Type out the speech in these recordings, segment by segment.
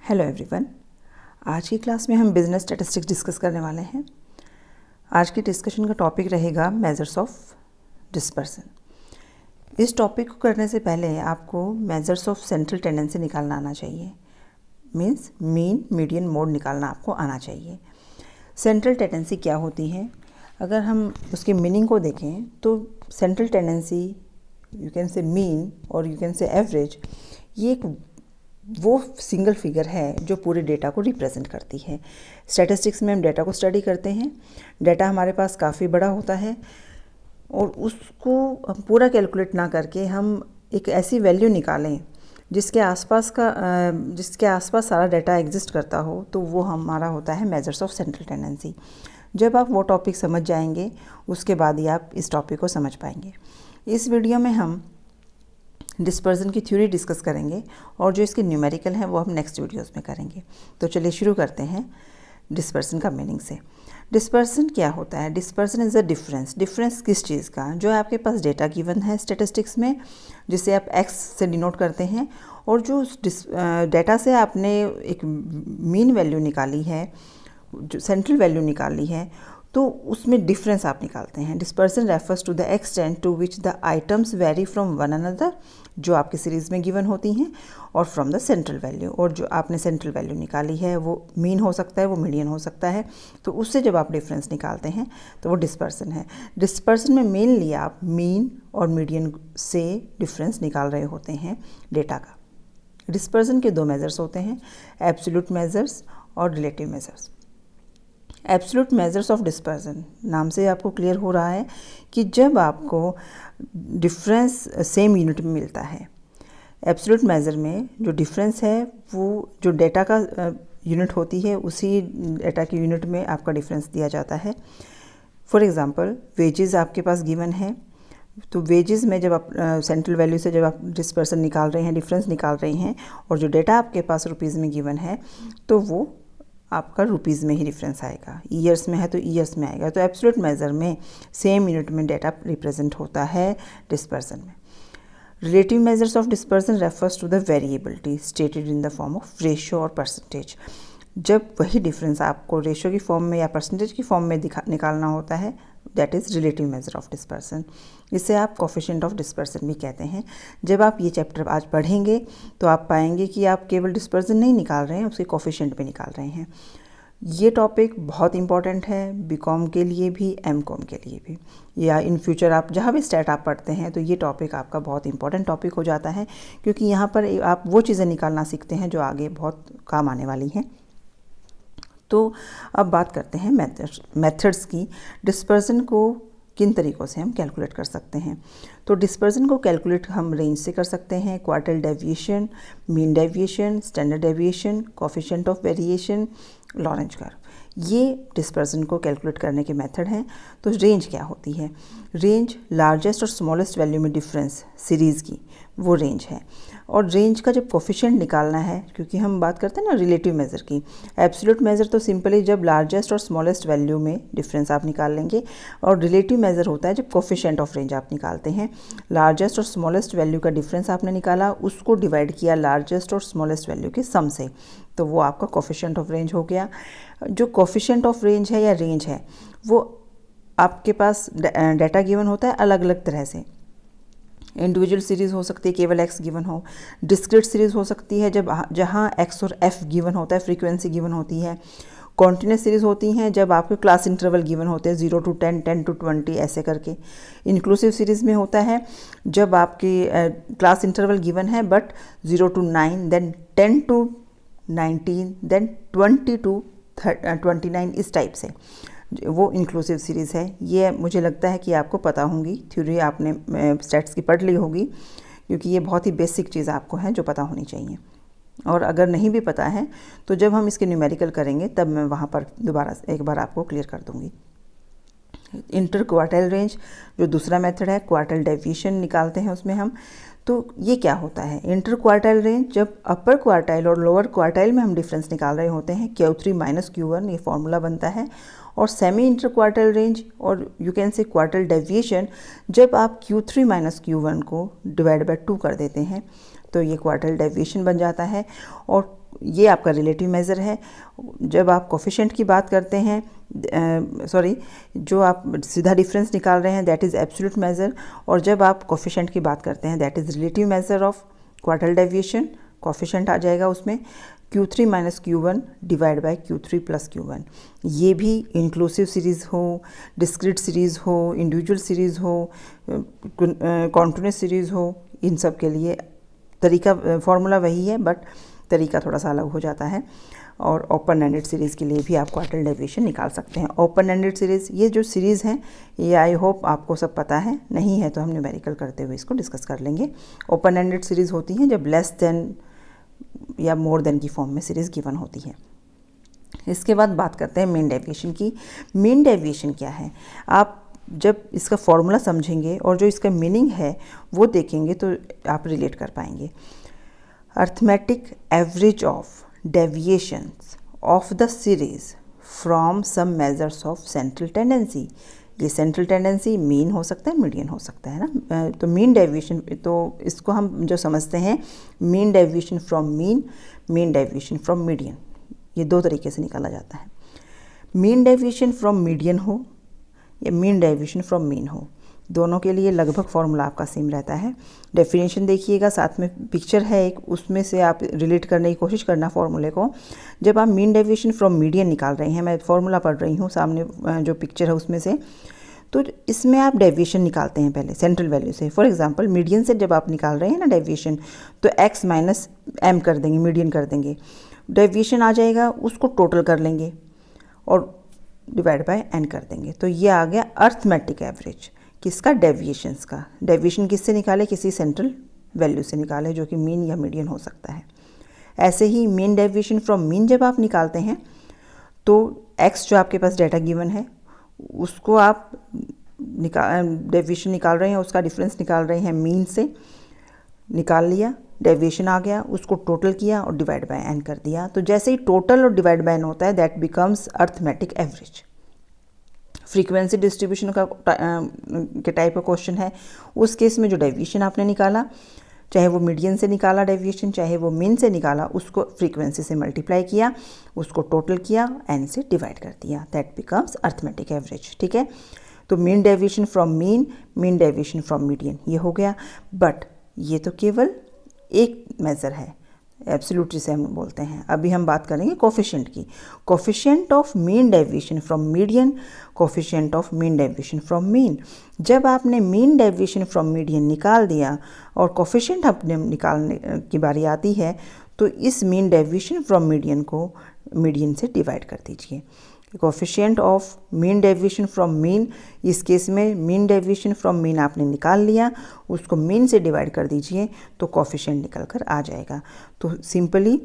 Hello everyone. आज की class में हम बिजनेस स्टैटिस्टिक्स डिस्कस करने वाले हैं। आज की डिस्कशन का टॉपिक रहेगा मेजर्स ऑफ डिस्पर्सन। इस टॉपिक को करने से पहले आपको मेजर्स ऑफ सेंट्रल टेंडेंसी निकालना आना चाहिए। मीन्स मीन मीडियन मोड निकालना आपको आना चाहिए। सेंट्रल टेंडेंसी क्या होती है, अगर हम उसके मीनिंग को देखें तो central tendency, you can say mean और यू कैन से एवरेज, ये एक वो सिंगल फिगर है जो पूरे डेटा को रिप्रेजेंट करती है। स्टैटिस्टिक्स में हम डेटा को स्टडी करते हैं। डेटा हमारे पास काफ़ी बड़ा होता है और उसको हम पूरा कैलकुलेट ना करके हम एक ऐसी वैल्यू निकालें जिसके आसपास सारा डेटा एग्जिस्ट करता हो, तो वो हमारा होता है मेजर्स ऑफ सेंट्रल टेंडेंसी। जब आप वो टॉपिक समझ जाएंगे उसके बाद ही आप इस टॉपिक को समझ पाएंगे। इस वीडियो में हम डिस्पर्सन की थ्योरी डिस्कस करेंगे और जो इसके न्यूमेरिकल हैं वो हम नेक्स्ट वीडियोस में करेंगे। तो चलिए शुरू करते हैं डिस्पर्सन का मीनिंग से। डिस्पर्सन क्या होता है? डिस्पर्सन इज़ अ डिफरेंस किस चीज़ का? जो आपके पास डेटा गिवन है स्टैटिस्टिक्स में, जिसे आप एक्स से डिनोट करते हैं, और जो डेटा से आपने एक मीन वैल्यू निकाली है, जो सेंट्रल वैल्यू निकाली है, तो उसमें डिफरेंस आप निकालते हैं। Dispersion refers to the extent to which the items vary from one another, जो आपकी सीरीज़ में गिवन होती हैं, और फ्रॉम द सेंट्रल वैल्यू, और जो आपने सेंट्रल वैल्यू निकाली है वो मीन हो सकता है, वो मीडियन हो सकता है, तो उससे जब आप डिफरेंस निकालते हैं तो वो डिस्पर्सन है। डिस्पर्सन में मेनली आप मीन और मीडियन से डिफरेंस निकाल रहे होते हैं डेटा का। डिस्पर्सन के दो मेजर्स होते हैं, एब्सोल्यूट मेजर्स और relative measures. Absolute measures of dispersion, नाम से आपको क्लियर हो रहा है कि जब आपको डिफरेंस सेम यूनिट में मिलता है। एब्सोल्यूट मेजर में जो डिफरेंस है वो जो डेटा का यूनिट होती है, उसी डेटा की यूनिट में आपका डिफरेंस दिया जाता है। फॉर एग्जांपल, वेजेस आपके पास गिवन है, तो वेजेस में जब आप सेंट्रल वैल्यू से जब आप डिस्पर्सन निकाल रहे हैं, डिफरेंस निकाल रहे हैं, और जो डेटा आपके पास रुपीज़ में गिवन है, तो वो आपका रुपीज़ में ही डिफरेंस आएगा। ईयर्स में है तो ईयर्स में आएगा। तो एब्सोल्यूट मेजर में सेम यूनिट में डेटा रिप्रेजेंट होता है डिस्पर्सन में। Relative measures of dispersion refers to the variability stated in the form of ratio और परसेंटेज। जब वही डिफरेंस आपको रेशियो की फॉर्म में या परसेंटेज की फॉर्म में निकालना होता है, that is relative measure of dispersion. इसे आप कोफिशिएंट ऑफ डिस्पर्सन भी कहते हैं। जब आप ये चैप्टर आज पढ़ेंगे तो आप पाएंगे कि आप केवल डिस्पर्सन नहीं निकाल रहे हैं, उसके कोफिशिएंट भी निकाल रहे हैं। ये टॉपिक बहुत इंपॉर्टेंट है बीकॉम के लिए भी, एमकॉम के लिए भी, या इन फ्यूचर आप जहाँ भी स्टैट आप पढ़ते हैं तो ये टॉपिक आपका बहुत इंपॉर्टेंट टॉपिक हो जाता है, क्योंकि यहाँ पर आप वो चीज़ें निकालना सीखते हैं जो आगे बहुत काम आने वाली हैं। तो अब बात करते हैं मेथड्स की। डिस्पर्सन को किन तरीक़ों से हम कैलकुलेट कर सकते हैं? तो डिस्पर्सन को कैलकुलेट हम रेंज से कर सकते हैं, quartile deviation, mean deviation, standard deviation, coefficient of variation, Lorentz curve. ये डिस्पर्सन को कैलकुलेट करने के मेथड हैं। तो रेंज क्या होती है? रेंज लार्जेस्ट और स्मॉलेस्ट वैल्यू में डिफरेंस सीरीज़ की, वो रेंज है। और रेंज का जब कोफिशिएंट निकालना है, क्योंकि हम बात करते हैं ना रिलेटिव मेज़र की, एब्सोल्यूट मेज़र तो सिंपली जब लार्जेस्ट और स्मॉलेस्ट वैल्यू में डिफरेंस आप निकाल लेंगे, और रिलेटिव मेज़र होता है जब कोफिशिएंट ऑफ रेंज आप निकालते हैं। लार्जेस्ट और स्मॉलेस्ट वैल्यू का डिफरेंस आपने निकाला, उसको डिवाइड किया लार्जेस्ट और स्मॉलेस्ट वैल्यू के सम से, तो वो आपका कोफिशिएंट ऑफ रेंज हो गया। जो कोफिशिएंट ऑफ रेंज है या रेंज है, वो आपके पास डाटा गिवन होता है अलग अलग तरह से। इंडिविजुअल सीरीज़ हो सकती है, केवल एक्स गिवन हो। डिस्क्रीट सीरीज़ हो सकती है जहाँ एक्स और एफ गिवन होता है, फ्रीक्वेंसी गिवन होती है। कॉन्टिन्यूस सीरीज़ होती हैं जब आपके क्लास इंटरवल गिवन होते हैं 0 to 10, 10 to 20 ऐसे करके। इंक्लूसिव सीरीज़ में होता है जब आपकी क्लास इंटरवल गिवन है but 0 to 9, then 10 to 19, then 20 to 29, इस टाइप से, वो इंक्लूसिव सीरीज़ है। ये मुझे लगता है कि आपको पता होंगी, थ्योरी आपने स्टैट्स की पढ़ ली होगी, क्योंकि ये बहुत ही बेसिक चीज़ आपको है जो पता होनी चाहिए। और अगर नहीं भी पता है तो जब हम इसके न्यूमेरिकल करेंगे तब मैं वहाँ पर दोबारा एक बार आपको क्लियर कर दूँगी। इंटर क्वार्टाइल रेंज जो दूसरा मेथड है, क्वार्टाइल डेविएशन निकालते हैं उसमें हम। तो ये क्या होता है? इंटर क्वार्टाइल रेंज, जब अपर क्वार्टाइल और लोअर क्वार्टाइल में हम डिफरेंस निकाल रहे होते हैं, Q3 माइनस Q1 ये फॉर्मूला बनता है। और सेमी इंटर क्वार्टाइल रेंज और you can say quartile deviation, जब आप Q3 माइनस Q1 को डिवाइड बाय 2 कर देते हैं तो ये क्वार्टाइल डेविएशन बन जाता है। और ये आपका रिलेटिव मेज़र है। जब आप कोफिशिएंट की बात करते हैं, जो आप सीधा डिफरेंस निकाल रहे हैं दैट इज़ एब्सोल्यूट मेज़र, और जब आप कोफिशिएंट की बात करते हैं that is relative measure of quartile deviation. Coefficient आ जाएगा उसमें Q3 minus Q1 divide by Q3 plus Q1। ये भी इंक्लूसिव सीरीज़ हो, डिस्क्रीट सीरीज़ हो, इंडिविजुअल सीरीज़ हो, कॉन्टिन्यूस सीरीज़ हो, इन सब के लिए तरीका फॉर्मूला वही है, बट तरीका थोड़ा सा अलग हो जाता है। और ओपन एंडेड सीरीज़ के लिए भी आप क्वार्टल डेविएशन निकाल सकते हैं। ओपन एंडेड सीरीज़, ये जो सीरीज़ हैं ये आई होप आपको सब पता है, नहीं है तो हम न्यूमेरिकल करते हुए इसको डिस्कस कर लेंगे। ओपन एंडेड सीरीज़ होती हैं जब लेस देन या मोर देन की फॉर्म में सीरीज़ गिवन होती है। इसके बाद बात करते हैं मीन डेविएशन की। मीन डेविएशन क्या है, आप जब इसका फॉर्मूला समझेंगे और जो इसका मीनिंग है वो देखेंगे तो आप रिलेट कर पाएंगे। Arithmetic average of deviations of the series from some measures of central tendency. ये सेंट्रल टेंडेंसी मीन हो सकता है, मीडियन हो सकता है ना। तो मीन डेविएशन, तो इसको हम जो समझते हैं mean deviation from mean, mean deviation from median, ये दो तरीके से निकाला जाता है। मीन डेविएशन फ्रॉम मीडियन हो या मीन डेविएशन फ्रॉम मीन हो, दोनों के लिए लगभग फॉर्मूला आपका सेम रहता है। डेफिनेशन देखिएगा, साथ में पिक्चर है एक, उसमें से आप रिलेट करने की कोशिश करना फॉर्मूले को। जब आप मीन डेविएशन फ्रॉम मीडियन निकाल रहे हैं, मैं फॉर्मूला पढ़ रही हूँ सामने जो पिक्चर है उसमें से, तो इसमें आप डेविएशन निकालते हैं पहले सेंट्रल वैल्यू से। फॉर एग्जांपल मीडियन से जब आप निकाल रहे हैं ना डेविएशन, तो x माइनस m कर देंगे, मीडियन कर देंगे, डेविएशन आ जाएगा, उसको टोटल कर लेंगे और डिवाइड बाय n कर देंगे। तो ये आ गया अर्थमेटिक एवरेज किसका, डेविएशंस का। डेविएशन किससे निकाले, किसी सेंट्रल वैल्यू से निकाले जो कि मीन या मीडियन हो सकता है। ऐसे ही मीन डेविएशन फ्रॉम मीन जब आप निकालते हैं तो x जो आपके पास डाटा गिवन है उसको आप डेविएशन निकाल रहे हैं, उसका डिफरेंस निकाल रहे हैं मीन से, निकाल लिया, डेविएशन आ गया, उसको टोटल किया और डिवाइड बाय n कर दिया। तो जैसे ही टोटल और डिवाइड बाय n होता है that becomes arithmetic average. Frequency distribution का के टाइप का क्वेश्चन है, उस केस में जो डेविएशन आपने निकाला, चाहे वो मीडियन से निकाला डेविएशन, चाहे वो मीन से निकाला, उसको फ्रीक्वेंसी से मल्टीप्लाई किया, उसको टोटल किया, n से डिवाइड कर दिया, दैट बिकम्स अर्थमेटिक एवरेज। ठीक है, तो mean deviation from mean, mean deviation from median, ये हो गया। बट ये तो केवल एक मेज़र है, एब्सोल्यूट जिसे हम बोलते हैं। अभी हम बात करेंगे कोफिशिएंट की। Coefficient of mean deviation from median, coefficient of mean deviation from mean. जब आपने मीन डेविएशन फ्रॉम मीडियन निकाल दिया और कोफिशिएंट अपने निकालने की बारी आती है, तो इस मीन डेविएशन फ्रॉम मीडियन को मीडियन से डिवाइड कर दीजिए। Coefficient of mean deviation from mean, इस केस में मीन डेविएशन फ्रॉम मीन आपने निकाल लिया, उसको मीन से डिवाइड कर दीजिए तो कोफिशिएंट निकल कर आ जाएगा। तो सिंपली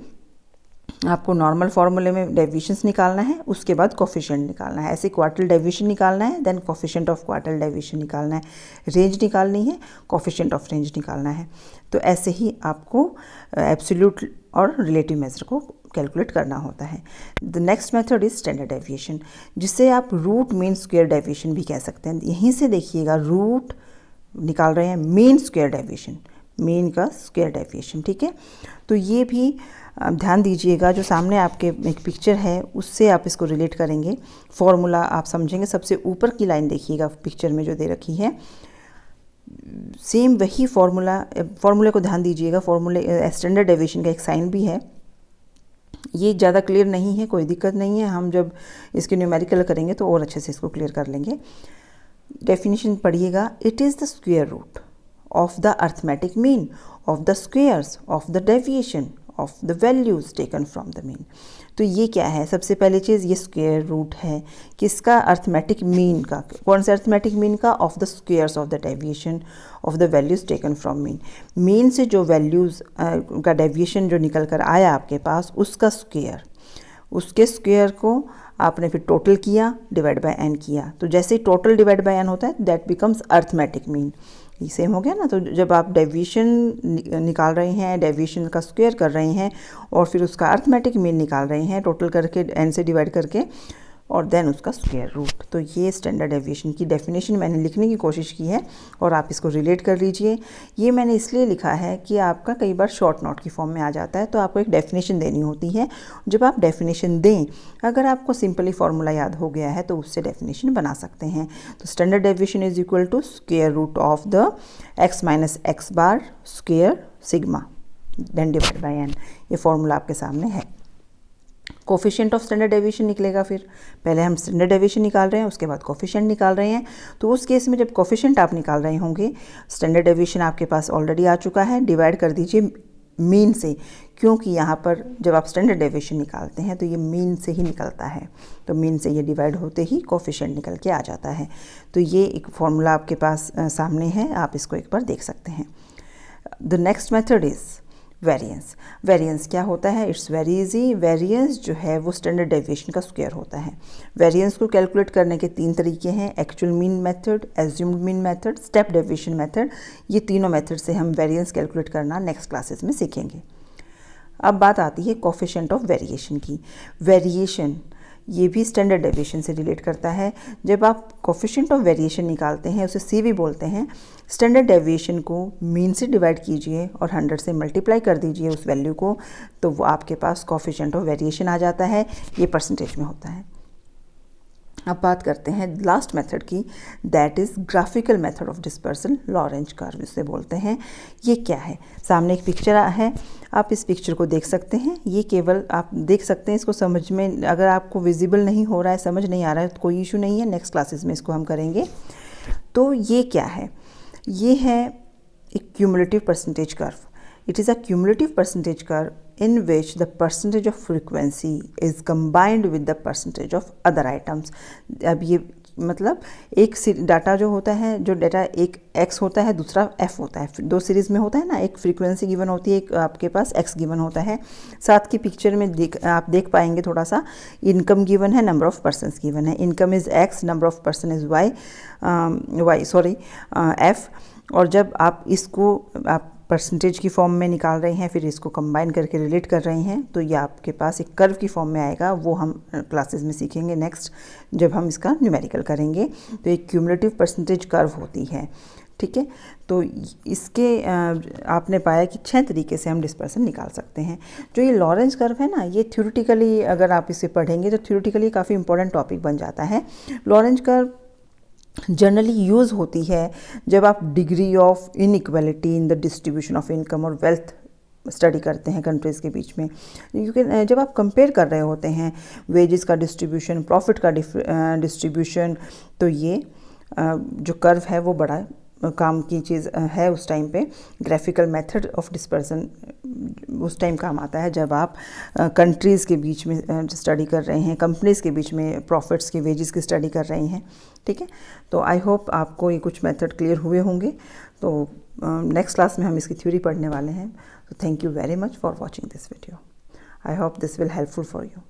आपको नॉर्मल फार्मूले में डेविएशंस निकालना है, उसके बाद कोफिशिएंट निकालना है। ऐसे क्वार्टल डेविएशन निकालना है, then coefficient of quartile deviation निकालना है, रेंज निकालनी है, कोफिशिएंट ऑफ रेंज निकालना है। तो ऐसे ही आपको एब्सोल्यूट और रिलेटिव मेजर को कैलकुलेट करना होता है। The next method is standard deviation, जिसे आप रूट मीन स्क्वायर डेविएशन भी कह सकते हैं। यहीं से देखिएगा, रूट निकाल रहे हैं, मीन स्क्वायर डेविएशन, मीन का स्क्वायर डेविएशन। ठीक है, तो ये भी ध्यान दीजिएगा, जो सामने आपके एक पिक्चर है उससे आप इसको रिलेट करेंगे, फॉर्मूला आप समझेंगे। सबसे ऊपर की लाइन देखिएगा पिक्चर में जो दे रखी है, सेम वही फॉर्मूले को ध्यान दीजिएगा। फॉर्मूले स्टैंडर्ड डेविएशन का एक साइन भी है, ये ज़्यादा क्लियर नहीं है, कोई दिक्कत नहीं है, हम जब इसके न्यूमेरिकल करेंगे तो और अच्छे से इसको क्लियर कर लेंगे। डेफिनेशन पढ़िएगा, it is the square root of the arithmetic mean of the squares of the deviation of the values taken from the mean. तो ये क्या है, सबसे पहली चीज़ ये स्क्वायर रूट है किसका, अर्थमेटिक मीन का। कौन सा अर्थमेटिक मीन का, of the squares of the deviation of the values taken from mean. Mean से जो वैल्यूज़ का डेविएशन जो निकल कर आया आपके पास, उसका स्क्वायर, उसके स्क्वायर को आपने फिर टोटल किया, डिवाइड बाय n किया। तो जैसे ही टोटल डिवाइड बाय n होता है दैट बिकम्स अर्थमेटिक मीन। ये सेम हो गया ना। तो जब आप डेविएशन निकाल रहे हैं, डेविएशन का स्क्वायर कर रहे हैं और फिर उसका अर्थमेटिक मीन निकाल रहे हैं टोटल करके n से डिवाइड करके, और देन उसका स्क्वायर रूट। तो ये स्टैंडर्ड डेविएशन की डेफिनेशन मैंने लिखने की कोशिश की है और आप इसको रिलेट कर लीजिए। ये मैंने इसलिए लिखा है कि आपका कई बार शॉर्ट नोट की फॉर्म में आ जाता है, तो आपको एक डेफिनेशन देनी होती है। जब आप डेफिनेशन दें, अगर आपको सिंपली फार्मूला याद हो गया है तो उससे डेफिनेशन बना सकते हैं। तो standard deviation is equal to square root of the x minus x bar square sigma then divide by n। ये फॉर्मूला आपके सामने है। कोफिशिएंट ऑफ स्टैंडर्ड डेविएशन निकलेगा। फिर पहले हम स्टैंडर्ड डेविएशन निकाल रहे हैं, उसके बाद कोफिशिएंट निकाल रहे हैं। तो उस केस में जब कोफिशिएंट आप निकाल रहे होंगे, स्टैंडर्ड डेविएशन आपके पास ऑलरेडी आ चुका है, डिवाइड कर दीजिए मीन से, क्योंकि यहाँ पर जब आप स्टैंडर्ड डेविएशन निकालते हैं तो ये मीन से ही निकलता है। तो मीन से ये डिवाइड होते ही कोफिशिएंट निकल के आ जाता है। तो ये एक फॉर्मूला आपके पास सामने है, आप इसको एक बार देख सकते हैं। The next method is variance. Variance क्या होता है? It's very easy. वेरिएंस जो है वो स्टैंडर्ड डेविएशन का स्क्वायर होता है। वेरिएंस को कैलकुलेट करने के 3 तरीके हैं, actual mean method, assumed mean method, step deviation method. ये तीनों मेथड से हम वेरिएंस कैलकुलेट करना नेक्स्ट क्लासेस में सीखेंगे। अब बात आती है कोफिशिएंट ऑफ वेरिएशन की। वेरिएशन ये भी स्टैंडर्ड डेविएशन से रिलेट करता है। जब आप कोफिशिएंट ऑफ वेरिएशन निकालते हैं, उसे सी भी बोलते हैं, स्टैंडर्ड डेविएशन को मीन से डिवाइड कीजिए और 100 से मल्टीप्लाई कर दीजिए उस वैल्यू को, तो वो आपके पास कोफिशिएंट ऑफ वेरिएशन आ जाता है। ये परसेंटेज में होता है। अब बात करते हैं लास्ट मेथड की, that is graphical method of dispersion, Lorentz curve इसे बोलते हैं। ये क्या है? सामने एक पिक्चर है, आप इस पिक्चर को देख सकते हैं। ये केवल आप देख सकते हैं, इसको समझ में अगर आपको विजिबल नहीं हो रहा है, समझ नहीं आ रहा है, तो कोई इशू नहीं है, नेक्स्ट क्लासेस में इसको हम करेंगे। तो ये क्या है? ये है एक cumulative percentage curve. It is a cumulative percentage curve in which the percentage of frequency is combined with the percentage of other items। अब ये मतलब एक डाटा जो होता है, जो डाटा एक x होता है, दूसरा f होता है। 2 सीरीज़ में होता है ना, एक फ्रीक्वेंसी गिवन होती है, एक आपके पास x गिवन होता है। साथ की पिक्चर में आप देख पाएंगे थोड़ा सा, इनकम गिवन है, नंबर ऑफ़ पर्सनस गिवन है। Income is x, number of person is f। और जब आप इसको आप परसेंटेज की फॉर्म में निकाल रहे हैं, फिर इसको कंबाइन करके रिलेट कर रहे हैं, तो ये आपके पास एक कर्व की फॉर्म में आएगा। वो हम क्लासेस में सीखेंगे नेक्स्ट, जब हम इसका न्यूमेरिकल करेंगे। तो एक क्यूमुलेटिव परसेंटेज कर्व होती है, ठीक है। तो इसके आपने पाया कि 6 तरीके से हम डिस्पर्सन निकाल सकते हैं। जो ये लॉरेंज कर्व है ना, ये थ्योरेटिकली अगर आप इसे पढ़ेंगे तो थ्योरेटिकली काफ़ी इंपॉर्टेंट टॉपिक बन जाता है। लॉरेंज कर्व जनरली यूज़ होती है जब आप degree of inequality in the distribution of income और वेल्थ स्टडी करते हैं कंट्रीज़ के बीच में। जब आप कंपेयर कर रहे होते हैं वेजेस का डिस्ट्रीब्यूशन, प्रॉफिट का डिस्ट्रीब्यूशन, तो ये जो कर्व है वो बड़ा काम की चीज़ है उस टाइम पे। ग्राफिकल मेथड ऑफ डिस्पर्सन उस टाइम काम आता है जब आप कंट्रीज़ के बीच में स्टडी कर रहे हैं, कंपनीज़ के बीच में प्रॉफिट्स की, वेजेस की स्टडी कर रहे हैं, ठीक है। तो आई होप आपको ये कुछ मेथड क्लियर हुए होंगे। तो नेक्स्ट क्लास में हम इसकी थ्योरी पढ़ने वाले हैं। तो thank you very much for watching this video. I hope this will helpful for you.